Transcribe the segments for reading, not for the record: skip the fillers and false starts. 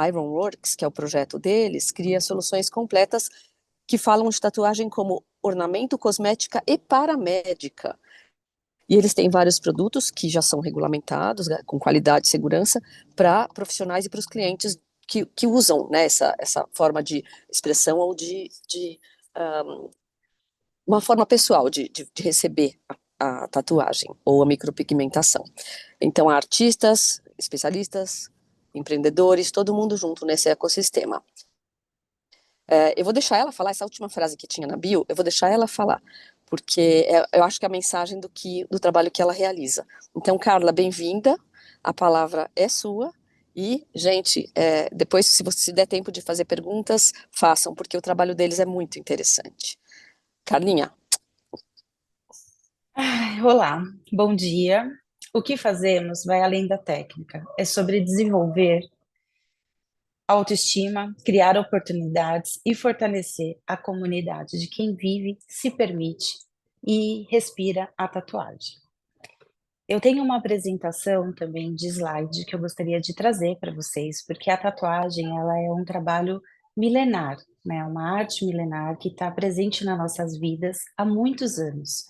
Ironworks, que é o projeto deles, cria soluções completas que falam de tatuagem como ornamento, cosmética e paramédica. E eles têm vários produtos que já são regulamentados, né, com qualidade e segurança, para profissionais e para os clientes que usam, né, essa forma de expressão ou de uma forma pessoal de receber a tatuagem ou a micropigmentação. Então, há artistas, especialistas, empreendedores, todo mundo junto nesse ecossistema. Eu vou deixar ela falar essa última frase que tinha na bio, eu vou deixar ela falar, porque eu acho que é a mensagem do trabalho que ela realiza. Então, Carla, bem-vinda, a palavra é sua, e, gente, depois, se você der tempo de fazer perguntas, façam, porque o trabalho deles é muito interessante. Carlinha. Olá, bom dia. O que fazemos vai além da técnica. É sobre desenvolver autoestima, criar oportunidades e fortalecer a comunidade de quem vive, se permite e respira a tatuagem. Eu tenho uma apresentação também de slide que eu gostaria de trazer para vocês, porque a tatuagem ela é um trabalho milenar, né? Uma arte milenar que está presente nas nossas vidas há muitos anos,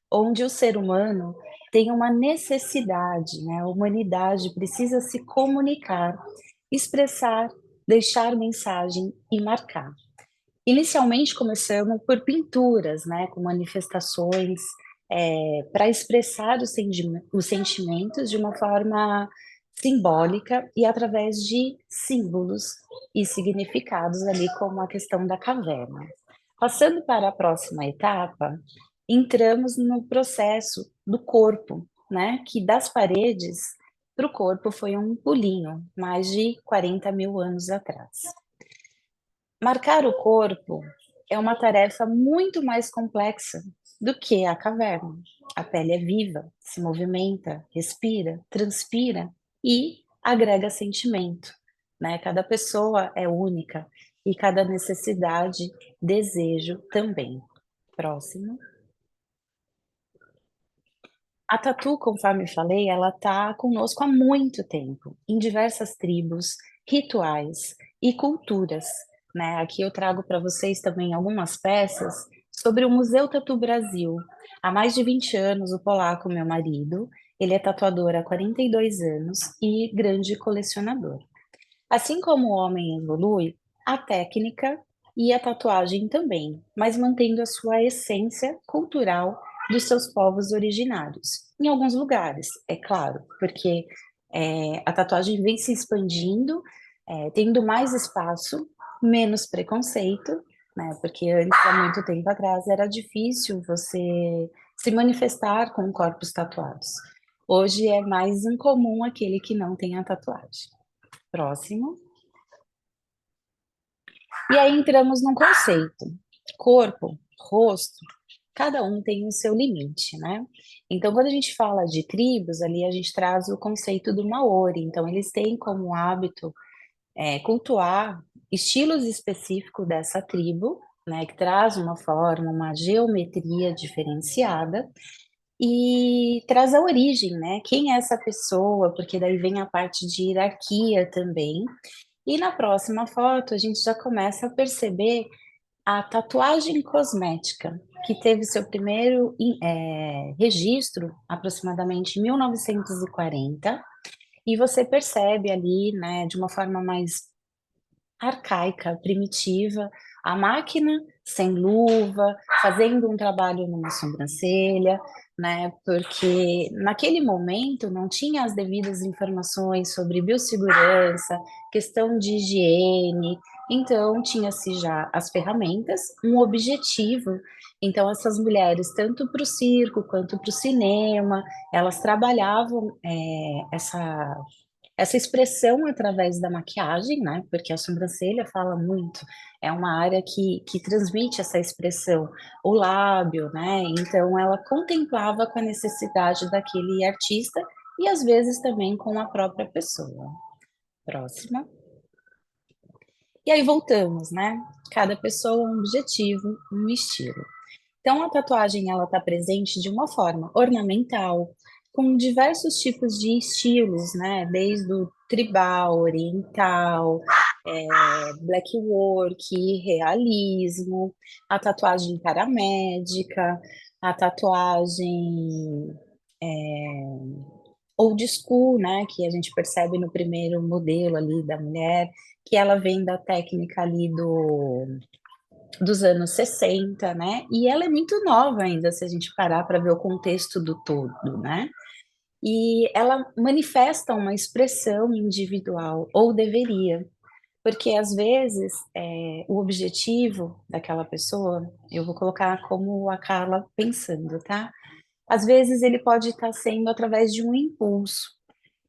onde o ser humano tem uma necessidade, né? A humanidade precisa se comunicar, expressar, deixar mensagem e marcar. Inicialmente começamos por pinturas, né, com manifestações para expressar os sentimentos de uma forma simbólica e através de símbolos e significados ali, como a questão da caverna. Passando para a próxima etapa, entramos no processo do corpo, né, que das paredes para o corpo foi um pulinho, mais de 40 mil anos atrás. Marcar o corpo é uma tarefa muito mais complexa do que a caverna. A pele é viva, se movimenta, respira, transpira e agrega sentimento, né? Cada pessoa é única e cada necessidade, desejo também. Próximo. A tatu, conforme falei, ela está conosco há muito tempo, em diversas tribos, rituais e culturas, né? Aqui eu trago para vocês também algumas peças sobre o Museu Tatu Brasil. Há mais de 20 anos, o polaco, meu marido, ele é tatuador há 42 anos e grande colecionador. Assim como o homem evolui, a técnica e a tatuagem também, mas mantendo a sua essência cultural dos seus povos originários. Em alguns lugares, é claro, porque a tatuagem vem se expandindo, tendo mais espaço, menos preconceito, né? Porque antes, há muito tempo atrás, era difícil você se manifestar com corpos tatuados. Hoje é mais incomum aquele que não tem a tatuagem. Próximo. E aí entramos num conceito. Corpo, rosto, cada um tem o seu limite, né? Então, quando a gente fala de tribos, ali a gente traz o conceito do Maori. Então, eles têm como hábito cultuar estilos específicos dessa tribo, né? Que traz uma forma, uma geometria diferenciada e traz a origem, né? Quem é essa pessoa? Porque daí vem a parte de hierarquia também. E na próxima foto, a gente já começa a perceber a tatuagem cosmética, que teve seu primeiro registro aproximadamente em 1940, e você percebe ali, né, de uma forma mais arcaica, primitiva, a máquina sem luva, fazendo um trabalho numa sobrancelha, né? Porque naquele momento não tinha as devidas informações sobre biossegurança, questão de higiene, então tinha-se já as ferramentas, um objetivo. Então essas mulheres, tanto para o circo quanto para o cinema, elas trabalhavam essa expressão através da maquiagem, né? Porque a sobrancelha fala muito, é uma área que transmite essa expressão, o lábio, né? Então ela contemplava com a necessidade daquele artista e às vezes também com a própria pessoa. Próxima. E aí voltamos, né? Cada pessoa um objetivo, um estilo. Então, a tatuagem ela está presente de uma forma ornamental, com diversos tipos de estilos, né? Desde o tribal, oriental, black work, realismo, a tatuagem paramédica, a tatuagem old school, né, que a gente percebe no primeiro modelo ali da mulher, que ela vem da técnica ali dos anos 60, né, e ela é muito nova ainda, se a gente parar para ver o contexto do todo, né, e ela manifesta uma expressão individual, ou deveria, porque às vezes o objetivo daquela pessoa, eu vou colocar como a Carla pensando, tá? Às vezes ele pode estar sendo através de um impulso.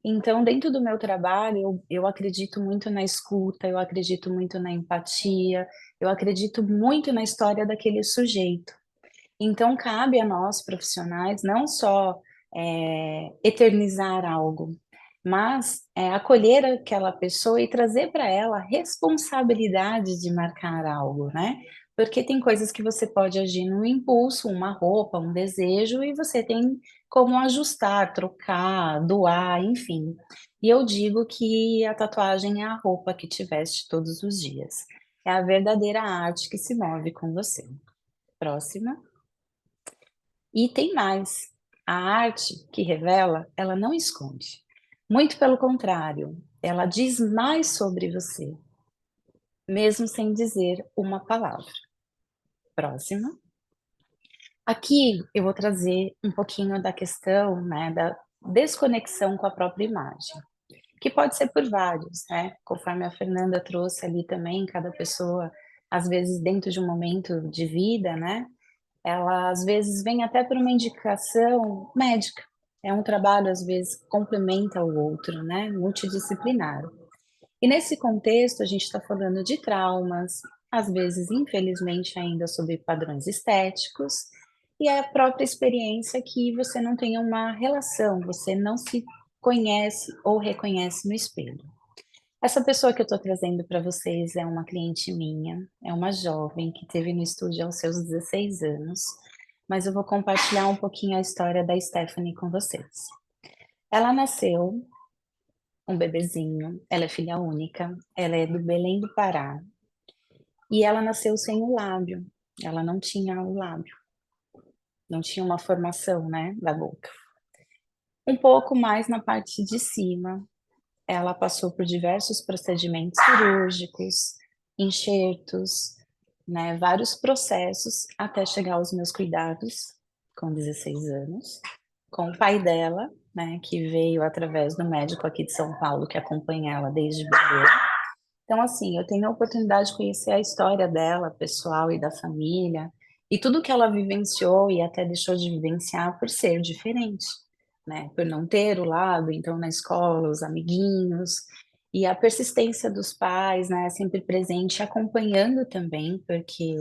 Então, dentro do meu trabalho, eu acredito muito na escuta, eu acredito muito na empatia, eu acredito muito na história daquele sujeito. Então, cabe a nós, profissionais, não só eternizar algo, mas acolher aquela pessoa e trazer para ela a responsabilidade de marcar algo, né? Porque tem coisas que você pode agir no impulso, uma roupa, um desejo, e você tem como ajustar, trocar, doar, enfim. E eu digo que a tatuagem é a roupa que te veste todos os dias. É a verdadeira arte que se move com você. Próxima. E tem mais, a arte que revela, ela não esconde. Muito pelo contrário, ela diz mais sobre você, mesmo sem dizer uma palavra. Próxima. Aqui eu vou trazer um pouquinho da questão, né, da desconexão com a própria imagem, que pode ser por vários, né? Conforme a Fernanda trouxe ali também, cada pessoa, às vezes dentro de um momento de vida, né? Ela às vezes vem até por uma indicação médica. É um trabalho, às vezes, que complementa o outro, né? Multidisciplinar. E nesse contexto, a gente está falando de traumas, às vezes, infelizmente, ainda sob padrões estéticos, e a própria experiência que você não tem uma relação, você não se conhece ou reconhece no espelho. Essa pessoa que eu estou trazendo para vocês é uma cliente minha, é uma jovem que teve no estúdio aos seus 16 anos, mas eu vou compartilhar um pouquinho a história da Stephanie com vocês. Ela nasceu um bebezinho, ela é filha única, ela é do Belém do Pará, e ela nasceu sem o lábio, ela não tinha o lábio, não tinha uma formação, né, da boca. Um pouco mais na parte de cima, ela passou por diversos procedimentos cirúrgicos, enxertos, né, vários processos até chegar aos meus cuidados com 16 anos, com o pai dela, né, que veio através do médico aqui de São Paulo que acompanha ela desde bebê. Então, assim, eu tenho a oportunidade de conhecer a história dela, pessoal e da família, e tudo que ela vivenciou e até deixou de vivenciar por ser diferente, né? Por não ter o lado, então na escola, os amiguinhos, e a persistência dos pais, né? Sempre presente, acompanhando também, porque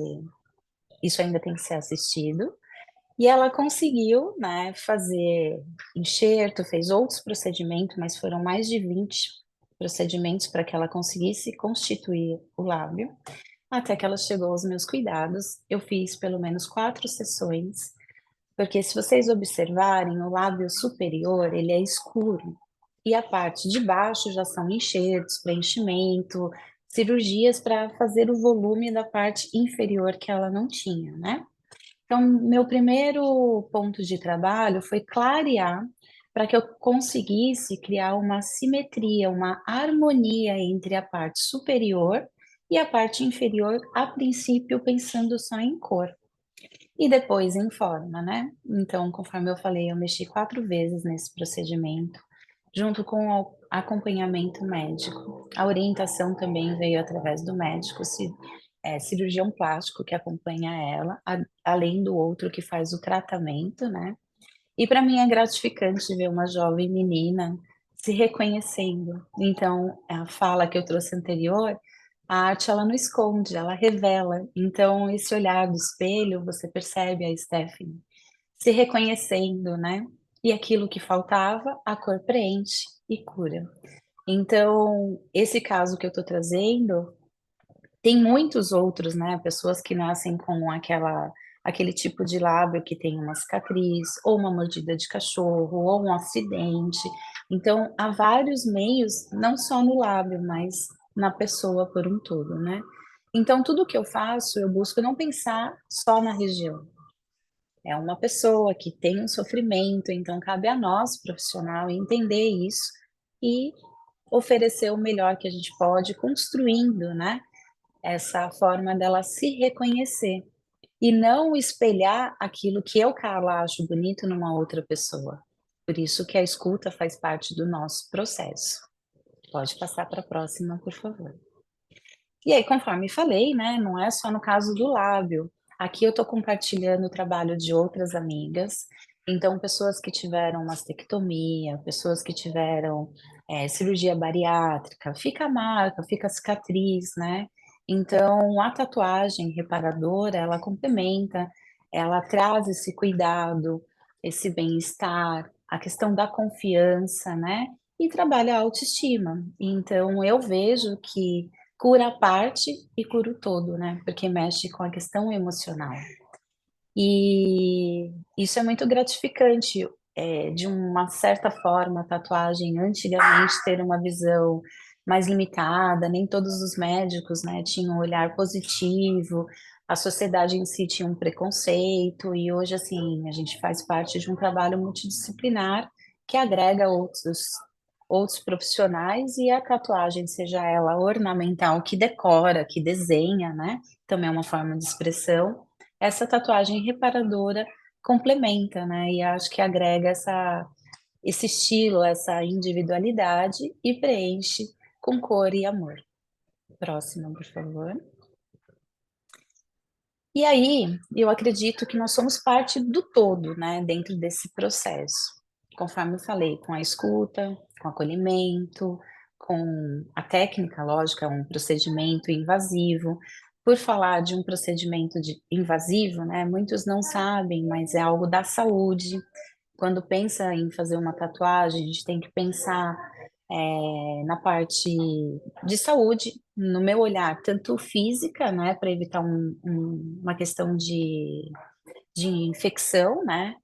isso ainda tem que ser assistido. E ela conseguiu, né, fazer enxerto, fez outros procedimentos, mas foram mais de 20 procedimentos para que ela conseguisse constituir o lábio. Até que ela chegou aos meus cuidados, eu fiz pelo menos 4 sessões, porque se vocês observarem, o lábio superior, ele é escuro, e a parte de baixo já são enxertos, preenchimento, cirurgias para fazer o volume da parte inferior que ela não tinha, né? Então, meu primeiro ponto de trabalho foi clarear para que eu conseguisse criar uma simetria, uma harmonia entre a parte superior e a parte inferior, a princípio pensando só em cor. E depois em forma, né? Então, conforme eu falei, eu mexi 4 vezes nesse procedimento, junto com o acompanhamento médico. A orientação também veio através do médico, cirurgião plástico que acompanha ela, além do outro que faz o tratamento, né? E para mim é gratificante ver uma jovem menina se reconhecendo. Então, a fala que eu trouxe anterior, a arte ela não esconde, ela revela. Então, esse olhar do espelho, você percebe a Stephanie se reconhecendo, né? E aquilo que faltava, a cor preenche e cura. Então, esse caso que eu estou trazendo, tem muitos outros, né? Pessoas que nascem com aquele tipo de lábio que tem uma cicatriz, ou uma mordida de cachorro, ou um acidente. Então, há vários meios, não só no lábio, mas na pessoa por um todo, né? Então, tudo que eu faço, eu busco não pensar só na região. É uma pessoa que tem um sofrimento, então cabe a nós, profissional, entender isso e oferecer o melhor que a gente pode, construindo, né, essa forma dela se reconhecer e não espelhar aquilo que eu, Carla, acho bonito numa outra pessoa. Por isso que a escuta faz parte do nosso processo. Pode passar para a próxima, por favor. E aí, conforme falei, né, não é só no caso do lábio. Aqui eu estou compartilhando o trabalho de outras amigas. Então, pessoas que tiveram mastectomia, pessoas que tiveram cirurgia bariátrica, fica a marca, fica a cicatriz, né? Então, a tatuagem reparadora, ela complementa, ela traz esse cuidado, esse bem-estar, a questão da confiança, né? E trabalha a autoestima. Então, eu vejo que cura a parte e cura o todo, né? Porque mexe com a questão emocional. E isso é muito gratificante. De uma certa forma, a tatuagem antigamente ter uma visão mais limitada, nem todos os médicos, né, tinham um olhar positivo, a sociedade em si tinha um preconceito, e hoje, assim, a gente faz parte de um trabalho multidisciplinar que agrega outros profissionais, e a tatuagem, seja ela ornamental, que decora, que desenha, né, também é uma forma de expressão, essa tatuagem reparadora complementa, né? E acho que agrega esse estilo, essa individualidade e preenche com cor e amor. Próxima, por favor. E aí, eu acredito que nós somos parte do todo, né, dentro desse processo. Conforme eu falei, com a escuta, com o acolhimento, com a técnica, lógica, um procedimento invasivo. Por falar de um procedimento invasivo, né, muitos não sabem, mas é algo da saúde. Quando pensa em fazer uma tatuagem, a gente tem que pensar na parte de saúde, no meu olhar, tanto física, né, para evitar uma questão de infecção, né,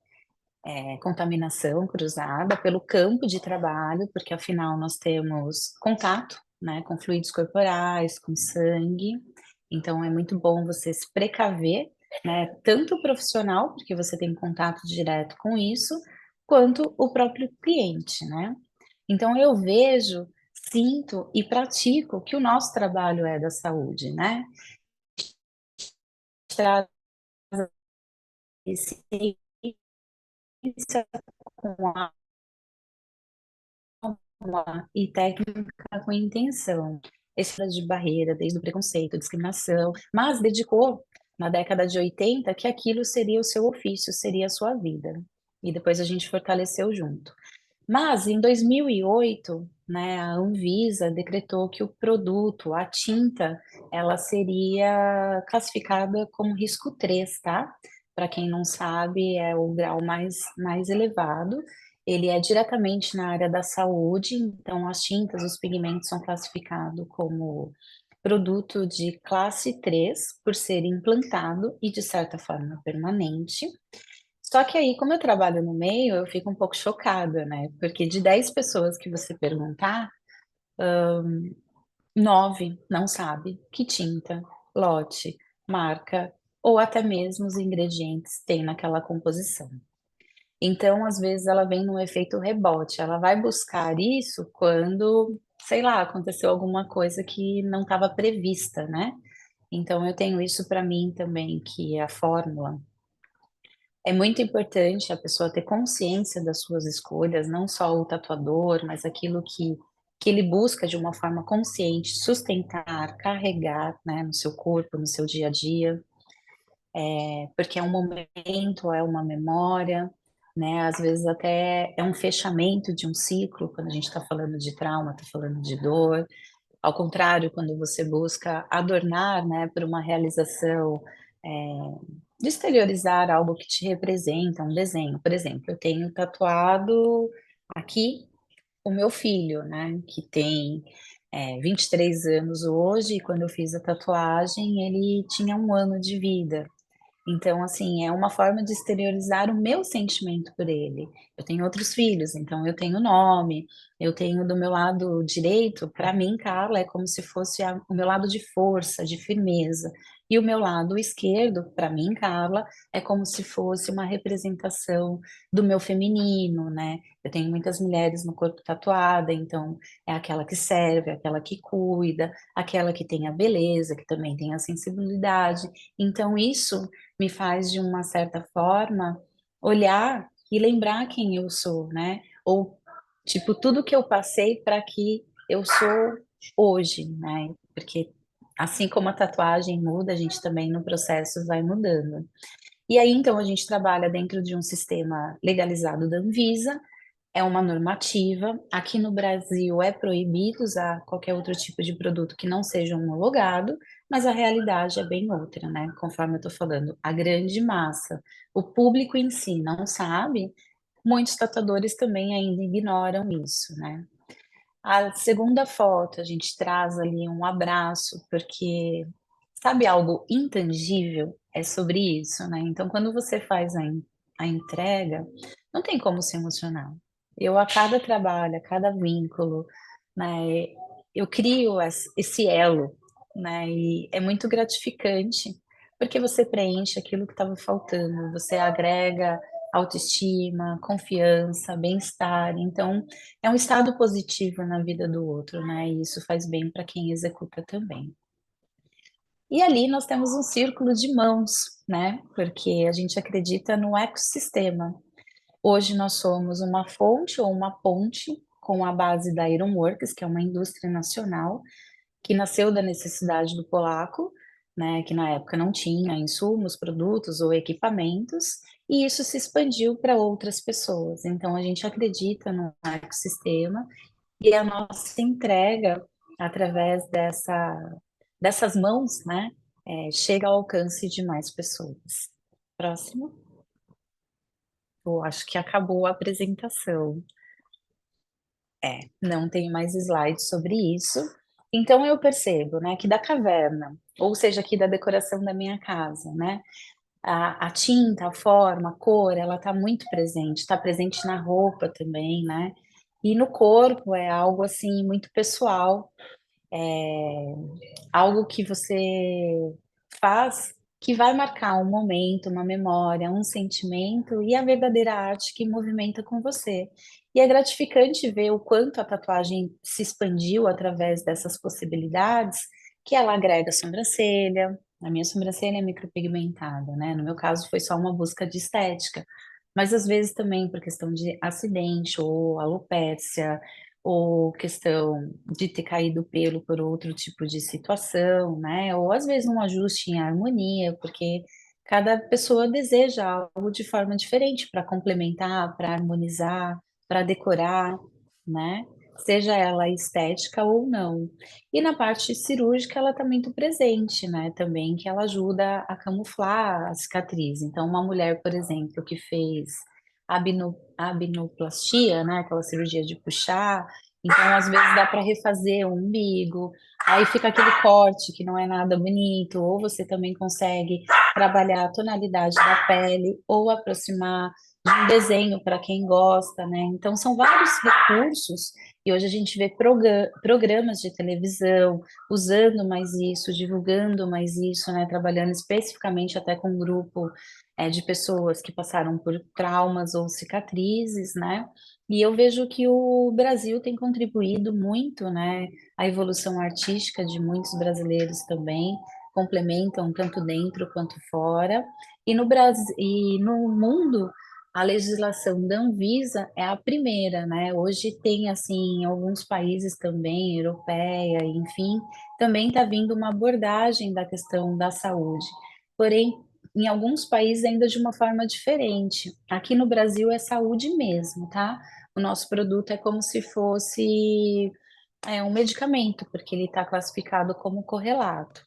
contaminação cruzada pelo campo de trabalho, porque afinal nós temos contato, né, com fluidos corporais, com sangue, então é muito bom você se precaver, né, tanto o profissional, porque você tem contato direto com isso, quanto o próprio cliente, né? Então eu vejo, sinto e pratico que o nosso trabalho é da saúde, né? Traz ciência com alma e técnica com intenção. Esse de barreira, desde o preconceito, discriminação, mas dedicou na década de 80 que aquilo seria o seu ofício, seria a sua vida. E depois a gente fortaleceu junto. Mas em 2008, né, a Anvisa decretou que o produto, a tinta, ela seria classificada como risco 3, tá? Para quem não sabe, é o grau mais elevado. Ele é diretamente na área da saúde, então as tintas, os pigmentos são classificados como produto de classe 3 por ser implantado e, de certa forma, permanente. Só que aí, como eu trabalho no meio, eu fico um pouco chocada, né? Porque de 10 pessoas que você perguntar, 9 não sabe que tinta, lote, marca ou até mesmo os ingredientes tem naquela composição. Então, às vezes, ela vem num efeito rebote. Ela vai buscar isso quando, sei lá, aconteceu alguma coisa que não estava prevista, né? Então, eu tenho isso para mim também, que a fórmula é muito importante a pessoa ter consciência das suas escolhas, não só o tatuador, mas aquilo que ele busca de uma forma consciente, sustentar, carregar, né, no seu corpo, no seu dia a dia, porque é um momento, é uma memória, né, às vezes até é um fechamento de um ciclo, quando a gente está falando de trauma, está falando de dor. Ao contrário, quando você busca adornar, né, por uma realização, é, de exteriorizar algo que te representa, um desenho. Por exemplo, eu tenho tatuado aqui o meu filho, né, que tem 23 anos hoje, e quando eu fiz a tatuagem, ele tinha 1 ano de vida. Então, assim, é uma forma de exteriorizar o meu sentimento por ele. Eu tenho outros filhos, então eu tenho nome, eu tenho do meu lado direito, para mim, Carla, é como se fosse o meu lado de força, de firmeza. E o meu lado esquerdo, para mim, Carla, é como se fosse uma representação do meu feminino, né? Eu tenho muitas mulheres no corpo tatuada, então é aquela que serve, aquela que cuida, aquela que tem a beleza, que também tem a sensibilidade. Então, isso me faz, de uma certa forma, olhar e lembrar quem eu sou, né? Ou, tipo, tudo que eu passei para que eu sou hoje, né? Porque assim como a tatuagem muda, a gente também no processo vai mudando. E aí, então, a gente trabalha dentro de um sistema legalizado da Anvisa, é uma normativa. Aqui no Brasil é proibido usar qualquer outro tipo de produto que não seja homologado, mas a realidade é bem outra, né? Conforme eu estou falando, a grande massa, o público em si não sabe, muitos tatuadores também ainda ignoram isso, né? A segunda foto, a gente traz ali um abraço, porque sabe algo intangível? É sobre isso, né? Então, quando você faz a entrega, não tem como se emocionar. Eu, a cada trabalho, a cada vínculo, né, eu crio esse elo, né? E é muito gratificante, porque você preenche aquilo que estava faltando, você agrega autoestima, confiança, bem-estar. Então, é um estado positivo na vida do outro, né? E isso faz bem para quem executa também. E ali nós temos um círculo de mãos, né? Porque a gente acredita no ecossistema. Hoje nós somos uma fonte ou uma ponte com a base da Ironworks, que é uma indústria nacional que nasceu da necessidade do polaco, né? Que na época não tinha insumos, produtos ou equipamentos, e isso se expandiu para outras pessoas. Então a gente acredita no ecossistema e a nossa entrega através dessas mãos, né, chega ao alcance de mais pessoas. Próximo. Eu acho que acabou a apresentação. Não tem mais slides sobre isso. Então eu percebo, né, que da caverna, ou seja, aqui da decoração da minha casa, né, a tinta, a forma, a cor, ela está presente na roupa também, né, e no corpo é algo assim muito pessoal, algo que você faz que vai marcar um momento, uma memória, um sentimento e a verdadeira arte que movimenta com você. E é gratificante ver o quanto a tatuagem se expandiu através dessas possibilidades, que ela agrega sobrancelha. A minha sobrancelha é micropigmentada, né? No meu caso foi só uma busca de estética, mas às vezes também por questão de acidente ou alopécia, ou questão de ter caído pelo por outro tipo de situação, né? Ou às vezes um ajuste em harmonia, porque cada pessoa deseja algo de forma diferente para complementar, para harmonizar, para decorar, né? Seja ela estética ou não. E na parte cirúrgica ela está muito presente, né? Também que ela ajuda a camuflar a cicatriz. Então, uma mulher, por exemplo, que fez abnoplastia, né? Aquela cirurgia de puxar, então, às vezes dá para refazer o umbigo, aí fica aquele corte que não é nada bonito, ou você também consegue trabalhar a tonalidade da pele, ou aproximar de um desenho para quem gosta, né? Então, são vários recursos, e hoje a gente vê programas de televisão usando mais isso, divulgando mais isso, né? Trabalhando especificamente até com um grupo de pessoas que passaram por traumas ou cicatrizes, né? E eu vejo que o Brasil tem contribuído muito, né, à evolução artística de muitos brasileiros também, complementam tanto dentro quanto fora. E no Brasil, e no mundo, a legislação da Anvisa é a primeira, né? Hoje tem assim, em alguns países também, europeia, enfim, também está vindo uma abordagem da questão da saúde. Porém, em alguns países ainda de uma forma diferente. Aqui no Brasil é saúde mesmo, tá? O nosso produto é como se fosse um medicamento, porque ele está classificado como correlato.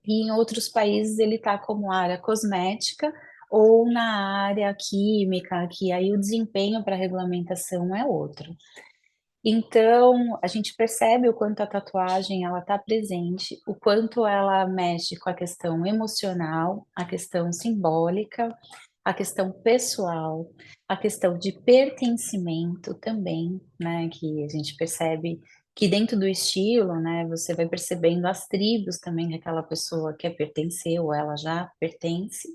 E em outros países ele está como área cosmética ou na área química, que aí o desempenho para regulamentação é outro. Então, a gente percebe o quanto a tatuagem ela está presente, o quanto ela mexe com a questão emocional, a questão simbólica, a questão pessoal, a questão de pertencimento também, né, que a gente percebe que dentro do estilo, né, você vai percebendo as tribos também que aquela pessoa quer pertencer ou ela já pertence.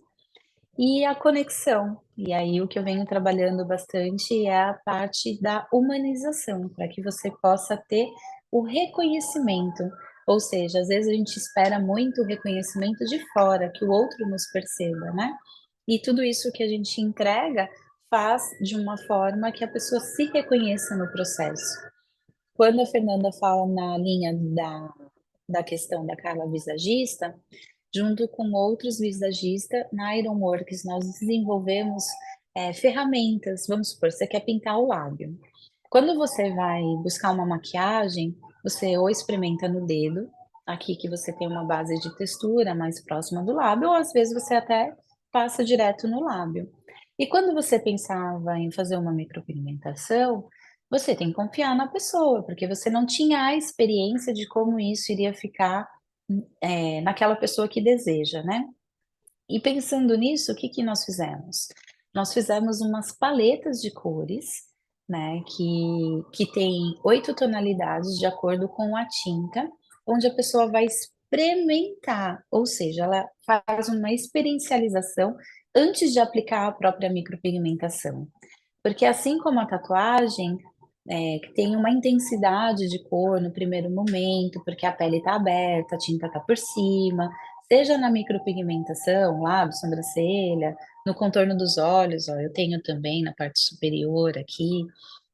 E a conexão. E aí o que eu venho trabalhando bastante é a parte da humanização, para que você possa ter o reconhecimento. Ou seja, às vezes a gente espera muito o reconhecimento de fora, que o outro nos perceba, né? E tudo isso que a gente entrega faz de uma forma que a pessoa se reconheça no processo. Quando a Fernanda fala na linha da questão da Carla visagista, junto com outros visagistas, na Ironworks nós desenvolvemos ferramentas. Vamos supor, você quer pintar o lábio. Quando você vai buscar uma maquiagem, você ou experimenta no dedo, aqui que você tem uma base de textura mais próxima do lábio, ou às vezes você até passa direto no lábio. E quando você pensava em fazer uma micropigmentação, você tem que confiar na pessoa, porque você não tinha a experiência de como isso iria ficar naquela pessoa que deseja, né? E pensando nisso, o que que nós fizemos? Nós fizemos umas paletas de cores, né, que tem 8 tonalidades de acordo com a tinta, onde a pessoa vai experimentar, ou seja, ela faz uma experiencialização antes de aplicar a própria micropigmentação. Porque assim como a tatuagem, que tem uma intensidade de cor no primeiro momento, porque a pele está aberta, a tinta está por cima, seja na micropigmentação, lábio, sobrancelha, no contorno dos olhos, ó, eu tenho também na parte superior aqui,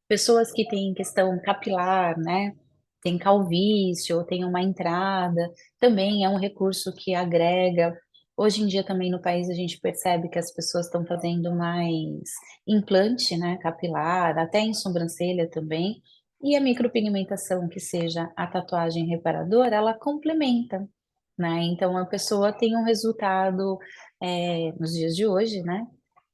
pessoas que têm questão capilar, né? Tem calvície ou tem uma entrada, também é um recurso que agrega. Hoje em dia também no país a gente percebe que as pessoas estão fazendo mais implante, né, capilar, até em sobrancelha também. E a micropigmentação, que seja a tatuagem reparadora, ela complementa, né? Então a pessoa tem um resultado, nos dias de hoje, né,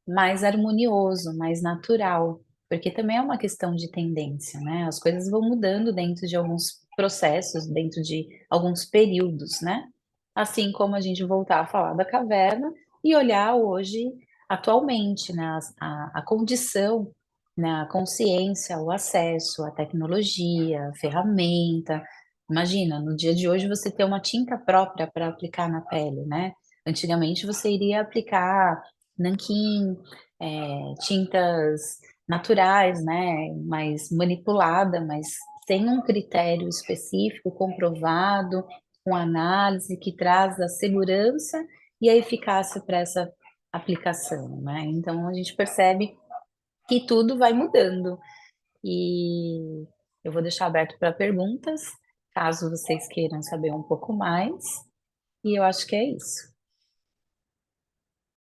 mais harmonioso, mais natural, porque também é uma questão de tendência, né? As coisas vão mudando dentro de alguns processos, dentro de alguns períodos, né? Assim como a gente voltar a falar da caverna e olhar hoje, atualmente, né? A condição, né? A consciência, o acesso à tecnologia, a ferramenta. Imagina, no dia de hoje você ter uma tinta própria para aplicar na pele, né? Antigamente você iria aplicar nanquim, tintas naturais, né, mais manipulada, mas sem um critério específico, comprovado, com análise que traz a segurança e a eficácia para essa aplicação, né? Então a gente percebe que tudo vai mudando e eu vou deixar aberto para perguntas, caso vocês queiram saber um pouco mais, e eu acho que é isso.